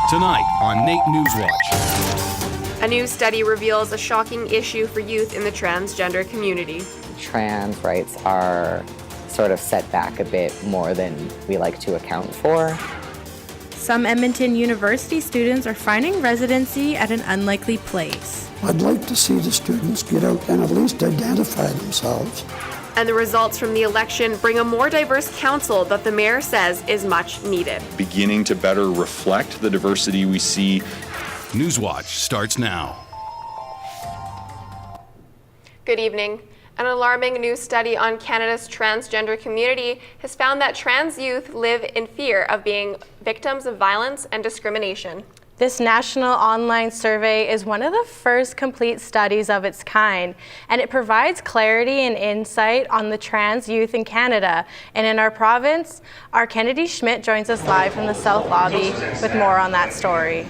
Tonight on NAIT NewsWatch. A new study reveals a shocking issue for youth in the transgender community. Trans rights are sort of set back a bit more than we like to account for. Some Edmonton University students are finding residency at an unlikely place. I'd like to see the students get out and at least identify themselves. And the results from the election bring a more diverse council that the mayor says is much needed. Beginning to better reflect the diversity we see. NewsWatch starts now. Good evening. An alarming new study on Canada's transgender community has found that trans youth live in fear of being victims of violence and discrimination. This national online survey is one of the first complete studies of its kind, and it provides clarity and insight on the trans youth in Canada. And in our province, our Kennedy Schmidt joins us live from the South Lobby with more on that story.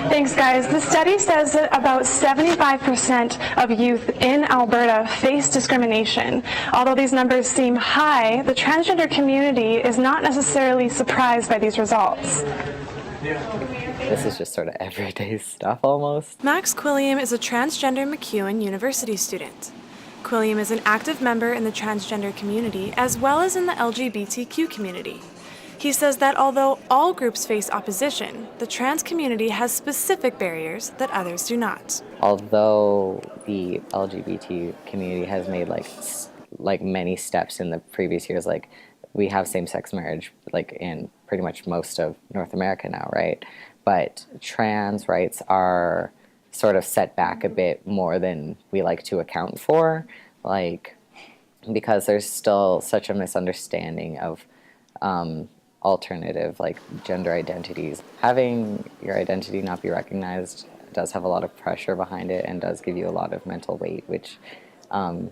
Thanks, guys. The study says that about 75% of youth in Alberta face discrimination. Although these numbers seem high, the transgender community is not necessarily surprised by these results. This is just sort of everyday stuff almost. Max Quilliam is a transgender MacEwan University student. Quilliam is an active member in the transgender community as well as in the LGBTQ community. He says that although all groups face opposition, the trans community has specific barriers that others do not. Although the LGBT community has made like many steps in the previous years, like we have same-sex marriage like in pretty much most of North America now, right? But trans rights are sort of set back a bit more than we like to account for, like because there's still such a misunderstanding of alternative like gender identities. Having your identity not be recognized does have a lot of pressure behind it and does give you a lot of mental weight, which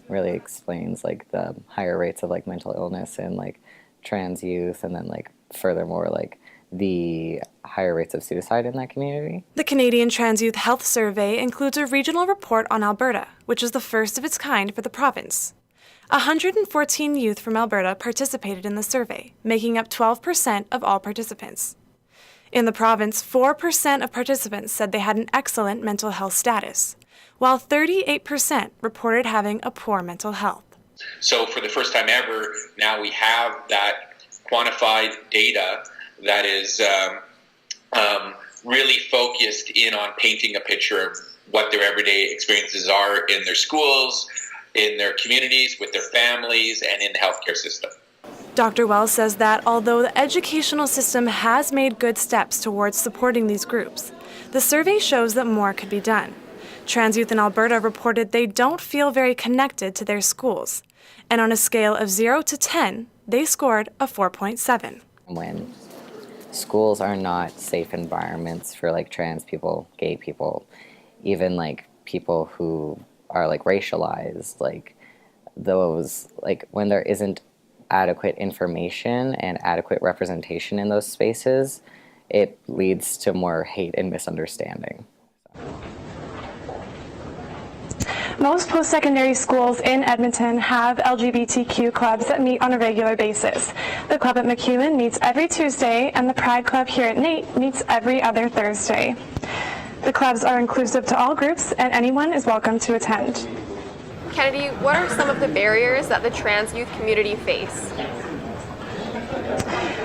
really explains like the higher rates of like mental illness in like trans youth, and then like furthermore like the higher rates of suicide in that community. The Canadian Trans Youth Health Survey includes a regional report on Alberta, which is the first of its kind for the province. 114 youth from Alberta participated in the survey, making up 12% of all participants. In the province, 4% of participants said they had an excellent mental health status, while 38% reported having a poor mental health. So for the first time ever, now we have that quantified data that is really focused in on painting a picture of what their everyday experiences are in their schools, in their communities, with their families, and in the healthcare system. Dr. Wells says that although the educational system has made good steps towards supporting these groups, the survey shows that more could be done. Trans youth in Alberta reported they don't feel very connected to their schools, and on a scale of 0 to 10, they scored a 4.7. When schools are not safe environments for like trans people, gay people, even like people who are like racialized, like those, like when there isn't adequate information and adequate representation in those spaces, it leads to more hate and misunderstanding. Most post-secondary schools in Edmonton have LGBTQ clubs that meet on a regular basis. The club at MacEwan meets every Tuesday, and the Pride Club here at NAIT meets every other Thursday. The clubs are inclusive to all groups, and anyone is welcome to attend. Kennedy, what are some of the barriers that the trans youth community face?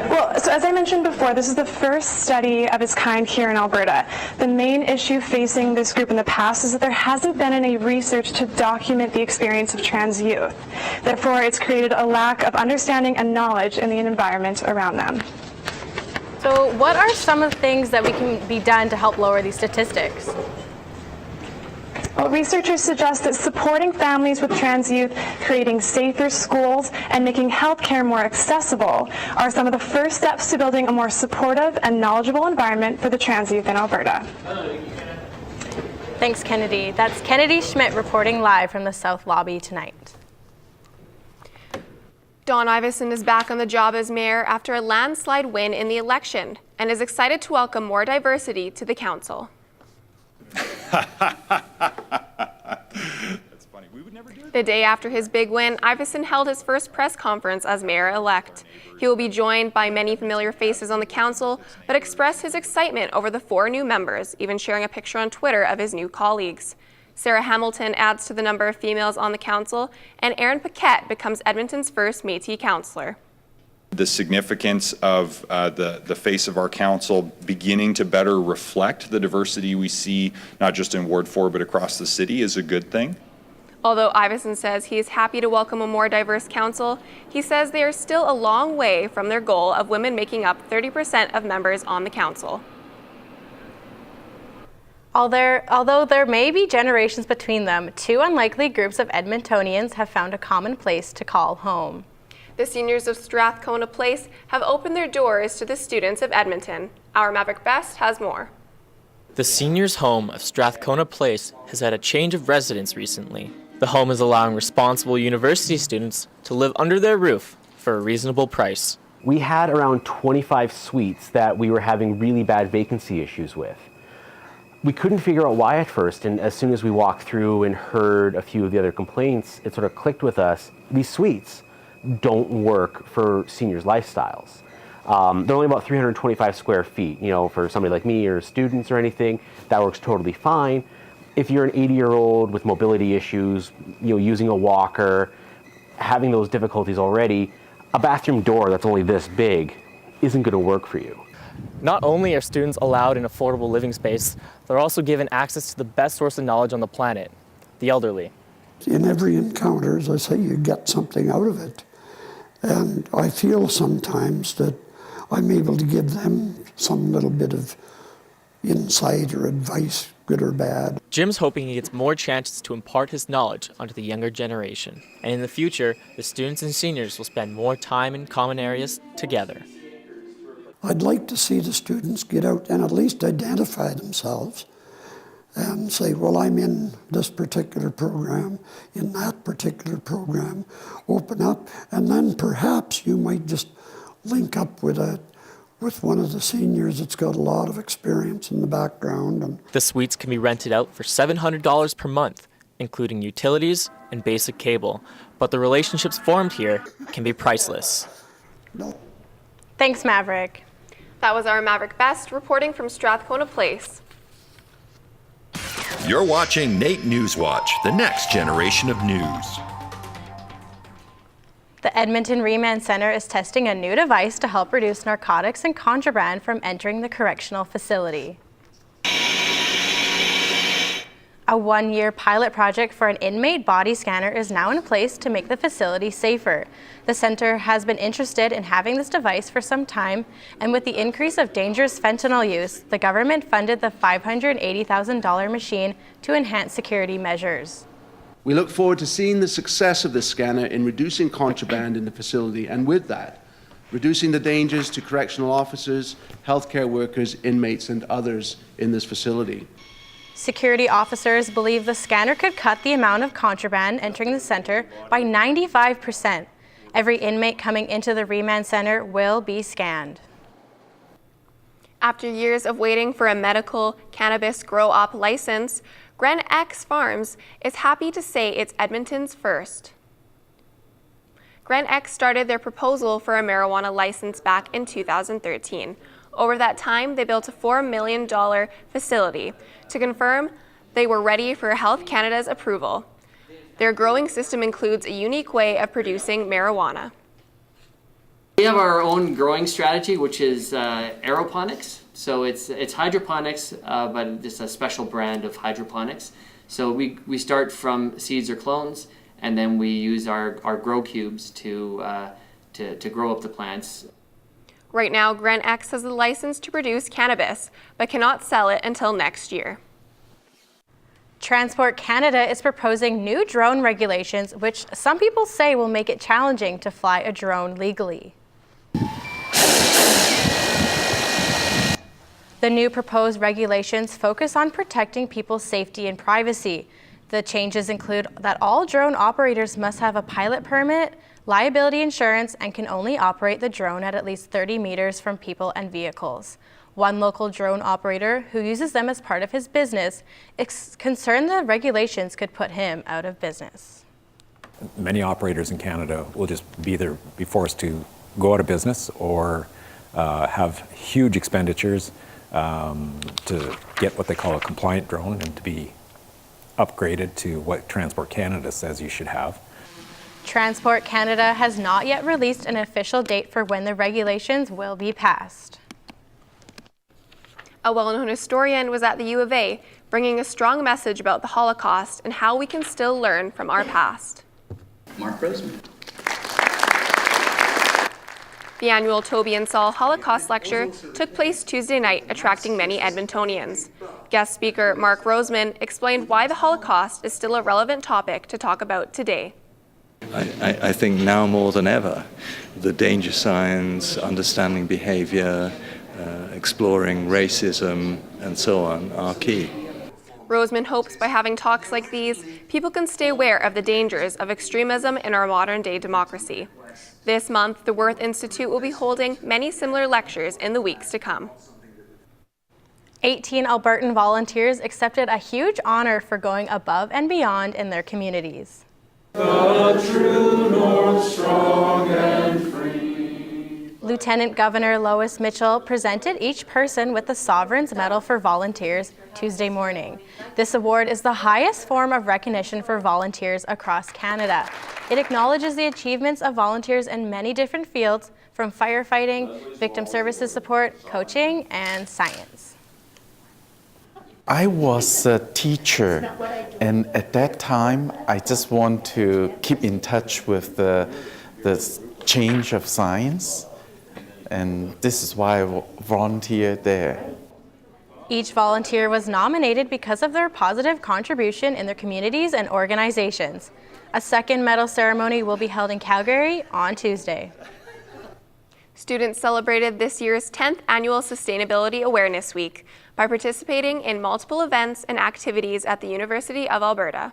Well, so as I mentioned before, this is the first study of its kind here in Alberta. The main issue facing this group in the past is that there hasn't been any research to document the experience of trans youth. Therefore, it's created a lack of understanding and knowledge in the environment around them. So what are some of the things that can be done to help lower these statistics? Well, researchers suggest that supporting families with trans youth, creating safer schools, and making healthcare more accessible are some of the first steps to building a more supportive and knowledgeable environment for the trans youth in Alberta. Thanks, Kennedy. That's Kennedy Schmidt reporting live from the South Lobby tonight. Don Iveson is back on the job as mayor after a landslide win in the election and is excited to welcome more diversity to the council. That's funny. We would never do The day after his big win, Iveson held his first press conference as mayor-elect. He will be joined by many familiar faces on the council, but expressed his excitement over the 4 new members, even sharing a picture on Twitter of his new colleagues. Sarah Hamilton adds to the number of females on the council, and Erin Paquette becomes Edmonton's first Métis councillor. The significance of the face of our council beginning to better reflect the diversity we see, not just in Ward 4, but across the city, is a good thing. Although Iveson says he is happy to welcome a more diverse council, he says they are still a long way from their goal of women making up 30% of members on the council. Although there may be generations between them, 2 unlikely groups of Edmontonians have found a common place to call home. The seniors of Strathcona Place have opened their doors to the students of Edmonton. Our Maverick Best has more. The seniors' home of Strathcona Place has had a change of residence recently. The home is allowing responsible university students to live under their roof for a reasonable price. We had around 25 suites that we were having really bad vacancy issues with. We couldn't figure out why at first, and as soon as we walked through and heard a few of the other complaints, it sort of clicked with us. These suites don't work for seniors' lifestyles. They're only about 325 square feet. For somebody like me or students or anything, that works totally fine. If you're an 80-year-old with mobility issues, using a walker, having those difficulties already, a bathroom door that's only this big isn't going to work for you. Not only are students allowed an affordable living space, they're also given access to the best source of knowledge on the planet, the elderly. In every encounter, as I say, you get something out of it. And I feel sometimes that I'm able to give them some little bit of insight or advice, good or bad. Jim's hoping he gets more chances to impart his knowledge onto the younger generation. And in the future, the students and seniors will spend more time in common areas together. I'd like to see the students get out and at least identify themselves and say, well, I'm in this particular program, in that particular program, open up, and then perhaps you might just link up with one of the seniors that's got a lot of experience in the background. The suites can be rented out for $700 per month, including utilities and basic cable, but the relationships formed here can be priceless. No. Thanks, Maverick. That was our Maverick Best reporting from Strathcona Place. You're watching NAIT NewsWatch, the next generation of news. The Edmonton Remand Centre is testing a new device to help reduce narcotics and contraband from entering the correctional facility. A 1-year pilot project for an inmate body scanner is now in place to make the facility safer. The centre has been interested in having this device for some time, and with the increase of dangerous fentanyl use, the government funded the $580,000 machine to enhance security measures. We look forward to seeing the success of this scanner in reducing contraband in the facility, and with that, reducing the dangers to correctional officers, healthcare workers, inmates, and others in this facility. Security officers believe the scanner could cut the amount of contraband entering the centre by 95%. Every inmate coming into the Remand Centre will be scanned. After years of waiting for a medical cannabis grow-op license, Granex Farms is happy to say it's Edmonton's first. Granex started their proposal for a marijuana license back in 2013. Over that time, they built a $4 million facility to confirm they were ready for Health Canada's approval. Their growing system includes a unique way of producing marijuana. We have our own growing strategy, which is aeroponics. So it's hydroponics, but it's a special brand of hydroponics. So we start from seeds or clones, and then we use our grow cubes to grow up the plants. Right now, Granex has the license to produce cannabis, but cannot sell it until next year. Transport Canada is proposing new drone regulations, which some people say will make it challenging to fly a drone legally. The new proposed regulations focus on protecting people's safety and privacy. The changes include that all drone operators must have a pilot permit, liability insurance, and can only operate the drone at least 30 meters from people and vehicles. One local drone operator who uses them as part of his business is concerned the regulations could put him out of business. many operators in Canada will just be forced to go out of business or have huge expenditures to get what they call a compliant drone and to be upgraded to what Transport Canada says you should have. Transport Canada has not yet released an official date for when the regulations will be passed. A well-known historian was at the U of A, bringing a strong message about the Holocaust and how we can still learn from our past. Mark Roseman. The annual Toby and Saul Holocaust Lecture took place Tuesday night, attracting many Edmontonians. Guest speaker Mark Roseman explained why the Holocaust is still a relevant topic to talk about today. I think now more than ever, the danger signs, understanding behavior, exploring racism, and so on are key. Roseman hopes by having talks like these, people can stay aware of the dangers of extremism in our modern-day democracy. This month, the Worth Institute will be holding many similar lectures in the weeks to come. 18 Albertan volunteers accepted a huge honor for going above and beyond in their communities. The true north, strong and free. Lieutenant Governor Lois Mitchell presented each person with the Sovereign's Medal for Volunteers Tuesday morning. This award is the highest form of recognition for volunteers across Canada. It acknowledges the achievements of volunteers in many different fields, from firefighting, victim services support, coaching, and science. I was a teacher, and at that time, I just want to keep in touch with the change of science, and this is why I volunteered there. Each volunteer was nominated because of their positive contribution in their communities and organizations. A second medal ceremony will be held in Calgary on Tuesday. Students celebrated this year's 10th annual Sustainability Awareness Week by participating in multiple events and activities at the University of Alberta.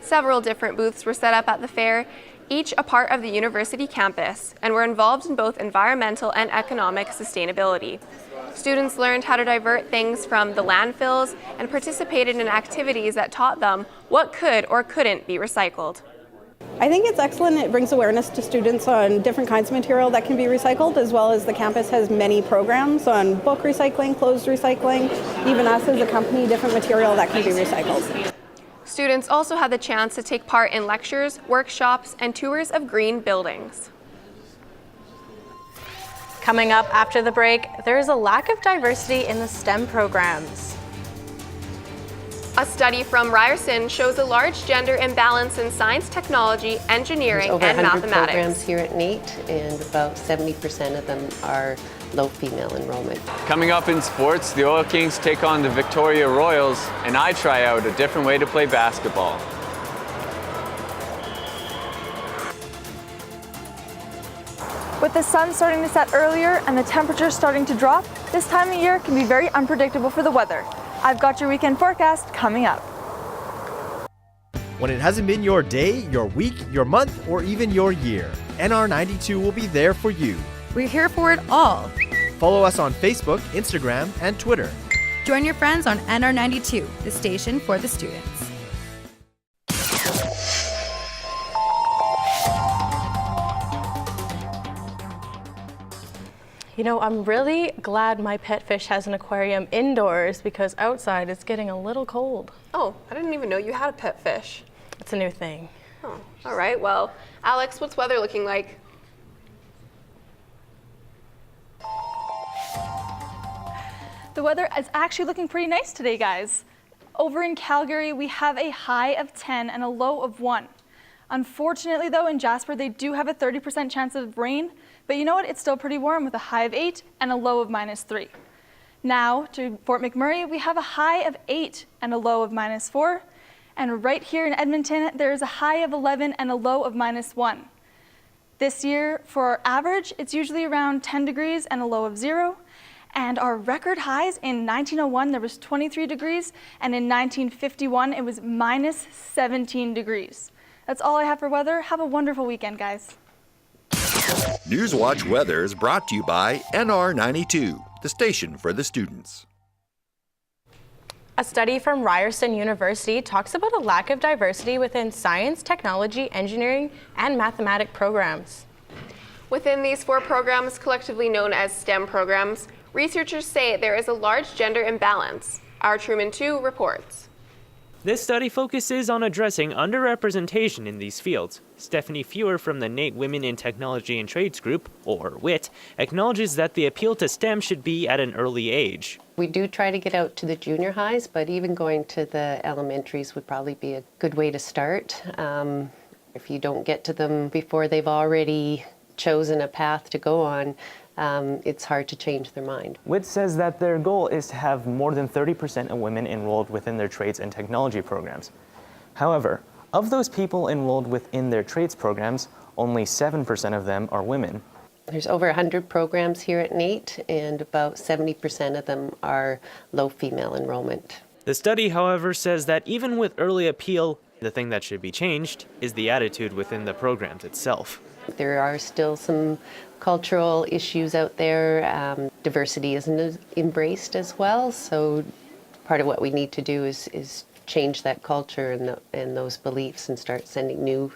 Several different booths were set up at the fair, each a part of the university campus, and were involved in both environmental and economic sustainability. Students learned how to divert things from the landfills and participated in activities that taught them what could or couldn't be recycled. I think it's excellent. It brings awareness to students on different kinds of material that can be recycled, as well as the campus has many programs on book recycling, clothes recycling, even us as a company, different material that can be recycled. Students also had the chance to take part in lectures, workshops, and tours of green buildings. Coming up after the break, there is a lack of diversity in the STEM programs. A study from Ryerson shows a large gender imbalance in science, technology, engineering, and mathematics. There's over 100 programs here at NAIT, and about 70% of them are low female enrollment. Coming up in sports, the Oil Kings take on the Victoria Royals, and I try out a different way to play basketball. With the sun starting to set earlier and the temperatures starting to drop, this time of year can be very unpredictable for the weather. I've got your weekend forecast coming up. When it hasn't been your day, your week, your month, or even your year, NR92 will be there for you. We're here for it all. Follow us on Facebook, Instagram, and Twitter. Join your friends on NR92, the station for the students. You know, I'm really glad my pet fish has an aquarium indoors because outside it's getting a little cold. Oh, I didn't even know you had a pet fish. It's a new thing. Oh, all right. Well, Alex, what's weather looking like? The weather is actually looking pretty nice today, guys. Over in Calgary, we have a high of 10 and a low of 1. Unfortunately, though, in Jasper, they do have a 30% chance of rain, but you know what? It's still pretty warm with a high of 8 and a low of -3. Now, to Fort McMurray, we have a high of 8 and a low of -4. And right here in Edmonton, there is a high of 11 and a low of -1. This year, for our average, it's usually around 10 degrees and a low of 0. And our record highs in 1901, there was 23 degrees, and in 1951, it was -17 degrees. That's all I have for weather. Have a wonderful weekend, guys. NewsWatch Weather is brought to you by NR92, the station for the students. A study from Ryerson University talks about a lack of diversity within science, technology, engineering, and mathematics programs. Within these 4 programs, collectively known as STEM programs, researchers say there is a large gender imbalance. Our Truman 2 reports. This study focuses on addressing underrepresentation in these fields. Stephanie Fewer from the NAIT Women in Technology and Trades Group, or WIT, acknowledges that the appeal to STEM should be at an early age. We do try to get out to the junior highs, but even going to the elementaries would probably be a good way to start. If you don't get to them before they've already chosen a path to go on, it's hard to change their mind. WIT says that their goal is to have more than 30% of women enrolled within their trades and technology programs. However, of those people enrolled within their trades programs, only 7% of them are women. There's over 100 programs here at NAIT, and about 70% of them are low female enrollment. The study, however, says that even with early appeal, the thing that should be changed is the attitude within the programs itself. There are still some cultural issues out there. Diversity isn't embraced as well, so part of what we need to do is change that culture and those beliefs and start sending new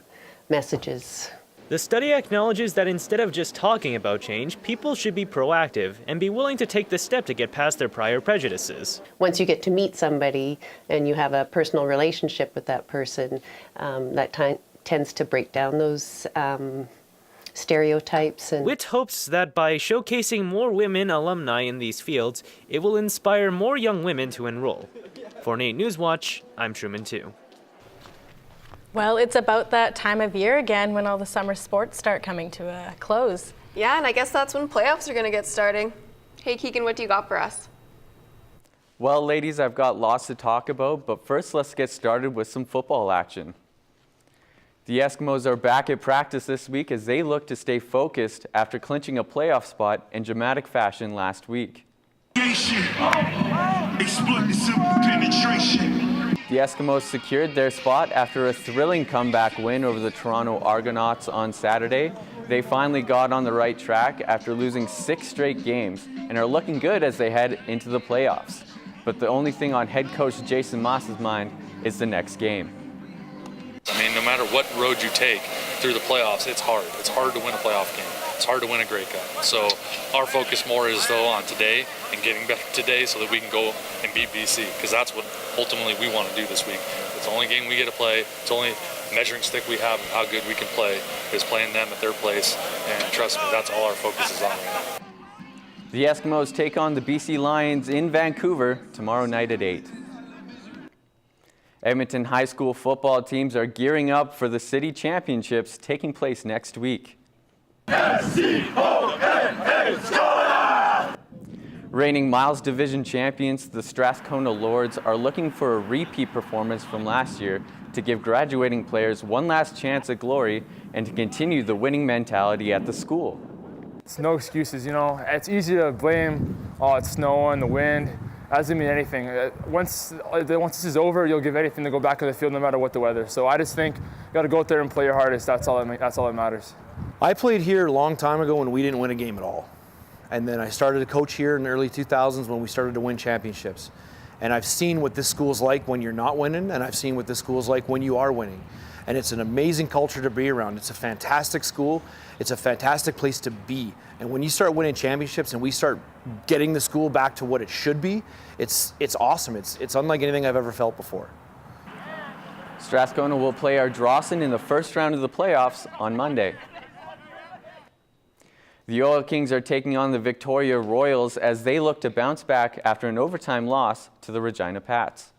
messages. The study acknowledges that instead of just talking about change, people should be proactive and be willing to take the step to get past their prior prejudices. Once you get to meet somebody and you have a personal relationship with that person, that tends to break down those stereotypes. WIT hopes that by showcasing more women alumni in these fields, it will inspire more young women to enroll. For NAIT NewsWatch, I'm Truman 2. Well, it's about that time of year again when all the summer sports start coming to a close. Yeah, and I guess that's when playoffs are going to get starting. Hey, Keegan, what do you got for us? Well, ladies, I've got lots to talk about, but first let's get started with some football action. The Eskimos are back at practice this week as they look to stay focused after clinching a playoff spot in dramatic fashion last week. The Eskimos secured their spot after a thrilling comeback win over the Toronto Argonauts on Saturday. They finally got on the right track after losing 6 straight games and are looking good as they head into the playoffs. But the only thing on head coach Jason Moss's mind is the next game. I mean, no matter what road you take through the playoffs, it's hard. It's hard to win a playoff game. It's hard to win a Grey Cup. So our focus more is, though, on today and getting better today so that we can go and beat BC, because that's what ultimately we want to do this week. It's the only game we get to play. It's the only measuring stick we have of how good we can play is playing them at their place. And trust me, that's all our focus is on right now. The Eskimos take on the BC Lions in Vancouver tomorrow night at 8. Edmonton high school football teams are gearing up for the city championships taking place next week. Reigning Miles Division champions, the Strathcona Lords, are looking for a repeat performance from last year to give graduating players one last chance at glory and to continue the winning mentality at the school. It's no excuses, you know. It's easy to blame, oh, it's snowing, the wind. That doesn't mean anything. Once this is over, you'll give anything to go back to the field no matter what the weather. So I just think you got to go out there and play your hardest. That's all that matters. I played here a long time ago when we didn't win a game at all. And then I started to coach here in the early 2000s when we started to win championships. And I've seen what this school's like when you're not winning, and I've seen what this school's like when you are winning. And it's an amazing culture to be around. It's a fantastic school. It's a fantastic place to be. And when you start winning championships and we start getting the school back to what it should be, it's awesome. It's unlike anything I've ever felt before. Strathcona will play Ardrossan in the first round of the playoffs on Monday. The Oil Kings are taking on the Victoria Royals as they look to bounce back after an overtime loss to the Regina Pats.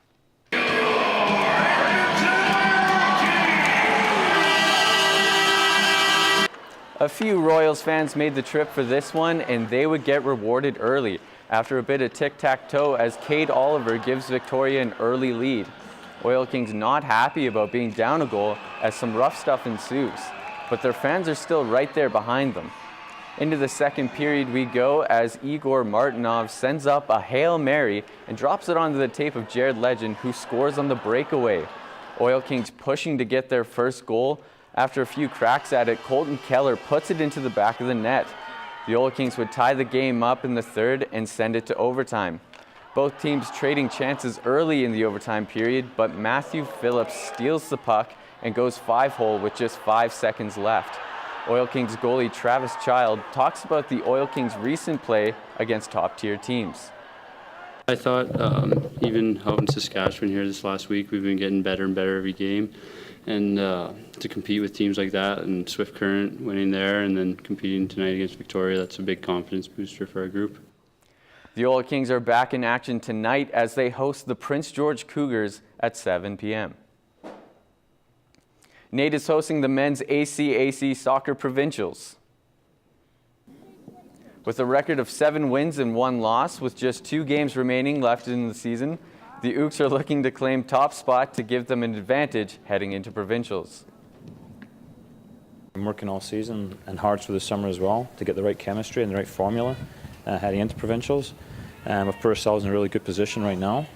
A few Royals fans made the trip for this one, and they would get rewarded early after a bit of tic-tac-toe as Cade Oliver gives Victoria an early lead. Oil Kings not happy about being down a goal as some rough stuff ensues, but their fans are still right there behind them. Into the second period we go as Igor Martinov sends up a Hail Mary and drops it onto the tape of Jared Legend, who scores on the breakaway. Oil Kings pushing to get their first goal. After a few cracks at it, Colton Keller puts it into the back of the net. The Oil Kings would tie the game up in the third and send it to overtime. Both teams trading chances early in the overtime period, but Matthew Phillips steals the puck and goes 5-hole with just 5 seconds left. Oil Kings goalie Travis Child talks about the Oil Kings' recent play against top-tier teams. I thought even out in Saskatchewan here this last week, we've been getting better and better every game. And to compete with teams like that and Swift Current winning there and then competing tonight against Victoria, that's a big confidence booster for our group. The Oil Kings are back in action tonight as they host the Prince George Cougars at 7 p.m. NAIT is hosting the men's ACAC Soccer Provincials. With a record of 7 wins and 1 loss, with just 2 games remaining left in the season, the Ooks are looking to claim top spot to give them an advantage heading into provincials. I'm working all season and hard through the summer as well to get the right chemistry and the right formula heading into provincials. We've put ourselves in a really good position right now,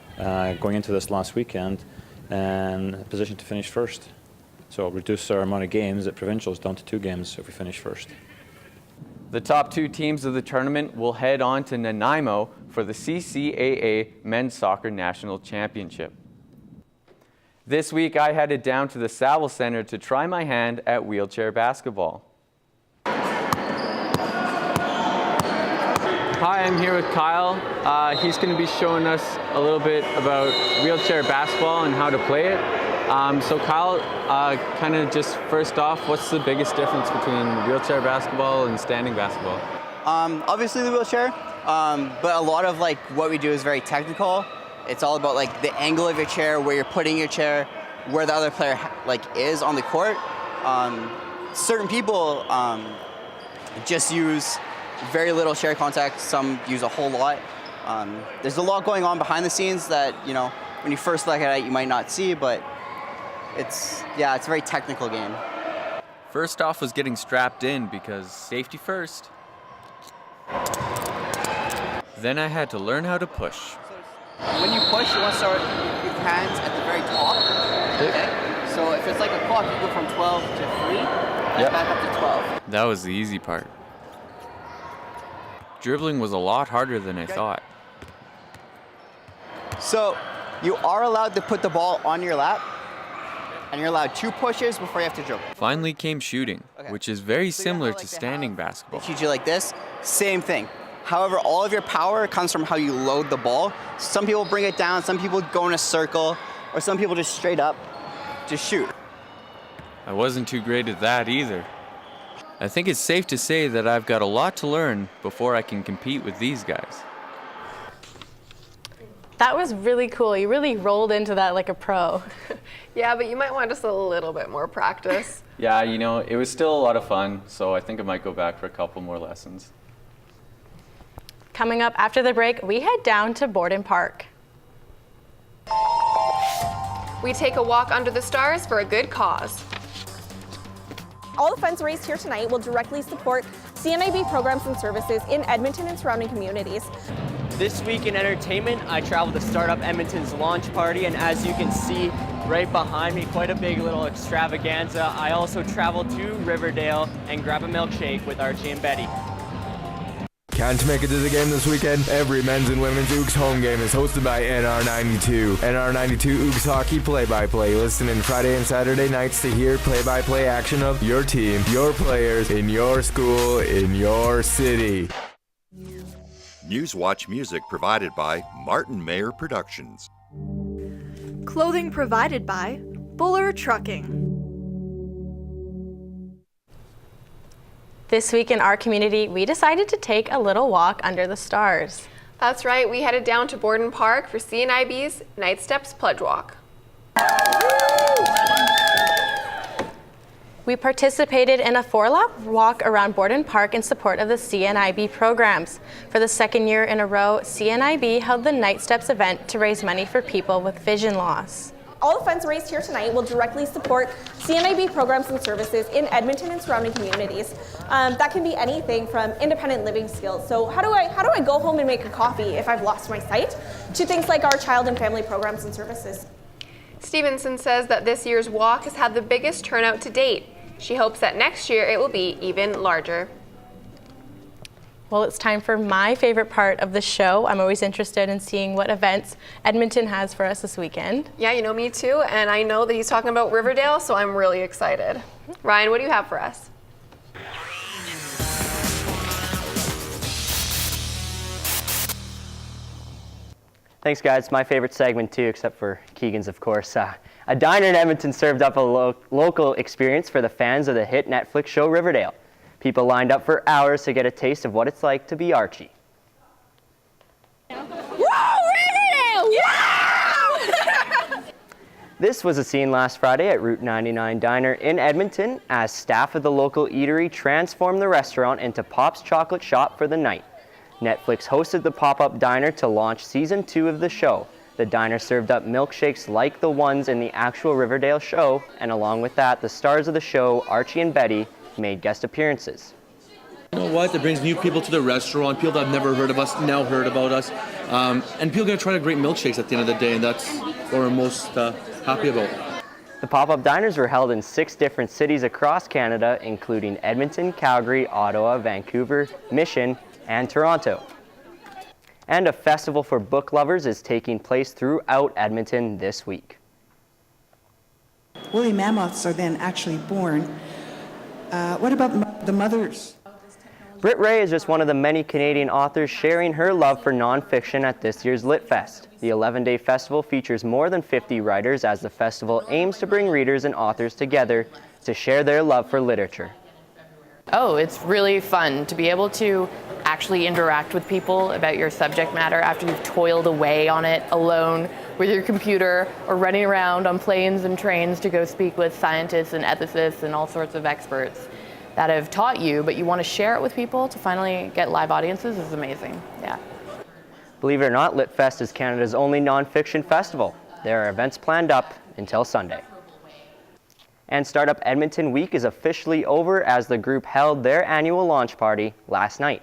going into this last weekend, and a position to finish first. So reduce our amount of games at provincials down to 2 games if we finish first. The top 2 teams of the tournament will head on to Nanaimo for the CCAA Men's Soccer National Championship. This week I headed down to the Saville Center to try my hand at wheelchair basketball. Hi, I'm here with Kyle. He's going to be showing us a little bit about wheelchair basketball and how to play it. So Kyle, kind of just first off, what's the biggest difference between wheelchair basketball and standing basketball? Obviously the wheelchair, but a lot of like what we do is very technical. It's all about like the angle of your chair, where you're putting your chair, where the other player like is on the court. Certain people just use very little chair contact. Some use a whole lot. There's a lot going on behind the scenes that, you know, when you first look at it, you might not see, but it's a very technical game. First off was getting strapped in because safety first. Then I had to learn how to push. When you push, you want to start with your hands at the very top. Okay? So if it's like a clock, you go from 12 to 3, and back up to 12. That was the easy part. Dribbling was a lot harder than I thought. So you are allowed to put the ball on your lap, and you're allowed 2 pushes before you have to dribble. Finally came shooting, which is very similar to standing basketball. They shoot you like this, same thing. However, all of your power comes from how you load the ball. Some people bring it down, some people go in a circle, or some people just straight up just shoot. I wasn't too great at that either. I think it's safe to say that I've got a lot to learn before I can compete with these guys. That was really cool. You really rolled into that like a pro. Yeah, but you might want just a little bit more practice. Yeah, you know, it was still a lot of fun, so I think I might go back for a couple more lessons. Coming up after the break, we head down to Borden Park. We take a walk under the stars for a good cause. All the funds raised here tonight will directly support CNIB programs and services in Edmonton and surrounding communities. This week in entertainment, I traveled to Startup Edmonton's launch party, and as you can see right behind me, quite a big little extravaganza. I also traveled to Riverdale and grab a milkshake with Archie and Betty. Can't make it to the game this weekend? Every men's and women's Ooks home game is hosted by NR92. NR92 Ooks Hockey play-by-play. Listen in Friday and Saturday nights to hear play-by-play action of your team, your players, in your school, in your city. NewsWatch music provided by Martin Mayer Productions. Clothing provided by Buller Trucking. This week in our community, we decided to take a little walk under the stars. That's right, we headed down to Borden Park for CNIB's Night Steps Pledge Walk. We participated in a 4-lap walk around Borden Park in support of the CNIB programs. For the second year in a row, CNIB held the Night Steps event to raise money for people with vision loss. All the funds raised here tonight will directly support CNIB programs and services in Edmonton and surrounding communities. That can be anything from independent living skills. So how do I go home and make a coffee if I've lost my sight, to things like our child and family programs and services. Stevenson says that this year's walk has had the biggest turnout to date. She hopes that next year it will be even larger. Well, it's time for my favorite part of the show. I'm always interested in seeing what events Edmonton has for us this weekend. Yeah, you know, me too. And I know that he's talking about Riverdale, so I'm really excited. Ryan, what do you have for us? Thanks, guys. My favorite segment, too, except for Keegan's, of course. A diner in Edmonton served up a local experience for the fans of the hit Netflix show Riverdale. People lined up for hours to get a taste of what it's like to be Archie. Whoa, Riverdale! Wow! This was a scene last Friday at Route 99 Diner in Edmonton as staff of the local eatery transformed the restaurant into Pop's Chocolate Shop for the night. Netflix hosted the pop-up diner to launch Season 2 of the show. The diner served up milkshakes like the ones in the actual Riverdale show, and along with that, the stars of the show, Archie and Betty, made guest appearances. You know what? It brings new people to the restaurant, people that have never heard of us, now heard about us, and people are going to try the great milkshakes at the end of the day, and that's what we're most happy about. The pop-up diners were held in 6 different cities across Canada, including Edmonton, Calgary, Ottawa, Vancouver, Mission, and Toronto. And a festival for book lovers is taking place throughout Edmonton this week. Woolly mammoths are then actually born. What about the mothers? Britt Ray is just one of the many Canadian authors sharing her love for nonfiction at this year's Lit Fest. The 11-day festival features more than 50 writers as the festival aims to bring readers and authors together to share their love for literature. Oh, it's really fun to be able to actually interact with people about your subject matter after you've toiled away on it alone with your computer or running around on planes and trains to go speak with scientists and ethicists and all sorts of experts that have taught you, but you want to share it with people to finally get live audiences is amazing. Yeah. Believe it or not, Lit Fest is Canada's only nonfiction festival. There are events planned up until Sunday. And Startup Edmonton Week is officially over as the group held their annual launch party last night.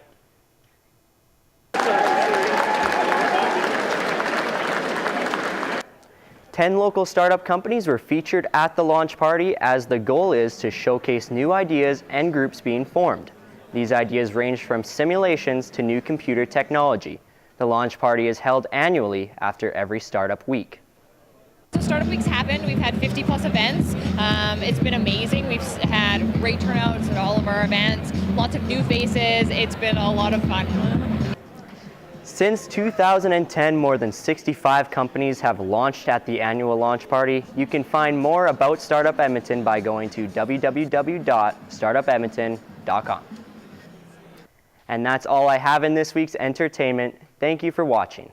10 local startup companies were featured at the launch party as the goal is to showcase new ideas and groups being formed. These ideas range from simulations to new computer technology. The launch party is held annually after every startup week. So Startup Week's happened. We've had 50 plus events. It's been amazing. We've had great turnouts at all of our events, lots of new faces. It's been a lot of fun. Since 2010, more than 65 companies have launched at the annual launch party. You can find more about Startup Edmonton by going to www.startupedmonton.com. And that's all I have in this week's entertainment. Thank you for watching.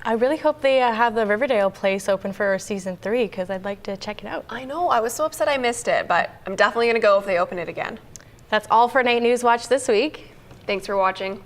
I really hope they have the Riverdale place open for season 3 because I'd like to check it out. I know, I was so upset I missed it, but I'm definitely going to go if they open it again. That's all for NAIT NewsWatch this week. Thanks for watching.